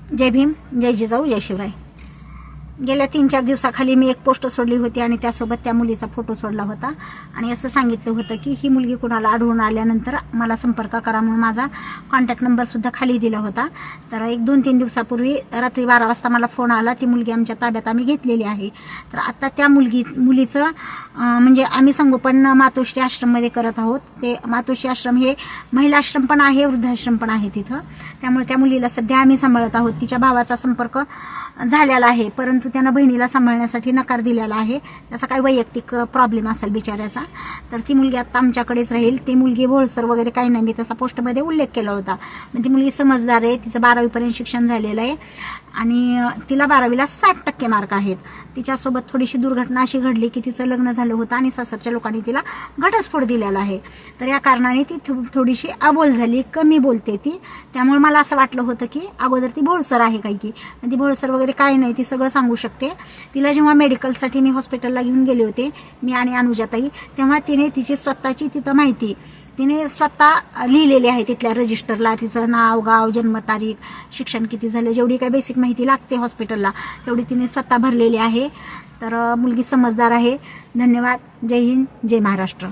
जय भीम, जय जिजाऊ, जय शिवराय. गेल्या 3-4 दिवसाखाली मी एक पोस्ट सोडली होती आणि त्यासोबत त्या मुलीचा फोटो सोडला होता आणि असं सांगितलं होतं की ही मुलगी कुणाला आढळून आल्यानंतर मला संपर्क करा म्हणून माझा कॉन्टॅक्ट नंबरसुद्धा खाली दिला होता. तर 1-2-3 दिवसापूर्वी रात्री 12 वाजता मला फोन आला. ती मुलगी आमच्या ताब्यात आम्ही घेतलेली आहे. तर आता त्या मुलीचं म्हणजे आम्ही संगोपन मातोश्री आश्रममध्ये करत आहोत. ते मातोश्री आश्रम हे महिला आश्रम पण आहे, वृद्धाश्रम पण आहे तिथं. त्यामुळे त्या मुलीला सध्या आम्ही सांभाळत आहोत. तिच्या भावाचा संपर्क झालेला आहे, परंतु त्यानं बहिणीला सांभाळण्यासाठी नकार दिलेला आहे. त्याचा काही वैयक्तिक प्रॉब्लेम असेल बिचाऱ्याचा. तर ती मुलगी आता आमच्याकडेच राहील. ती मुलगी भोळसर वगैरे काही नाही, मी तसा पोस्टमध्ये उल्लेख केला होता. पण ती मुलगी समजदार आहे. तिचं 12वीपर्यंत शिक्षण झालेलं आहे आणि तिला 12वीला 60% मार्क आहेत. तिच्यासोबत थोडीशी दुर्घटना अशी घडली की तिचं लग्न झालं होतं आणि सासरच्या लोकांनी तिला घटस्फोट दिलेला आहे. तर या कारणाने ती थोडीशी अबोल झाली, कमी बोलते ती. त्यामुळे मला असं वाटलं होतं की अगोदर ती भोळसर आहे काही की, ती भोळसर वगैरे काही नाही, ती सगळं सांगू शकते. तिला जेव्हा मेडिकलसाठी मी हॉस्पिटलला घेऊन गेले होते, मी आणि अनुजाताई, तेव्हा तिने तिची स्वतःची तिथं माहिती तिने स्वतः लिहिलेली आहे तिथल्या रजिस्टरला. तिचं नाव, गाव, जन्मतारीख, शिक्षण किती झालं, जेवढी काही बेसिक माहिती लागते हॉस्पिटलला तेवढी तिने स्वतः भरलेली आहे. तर मुलगी समजदार आहे. धन्यवाद. जय हिंद, जय महाराष्ट्र.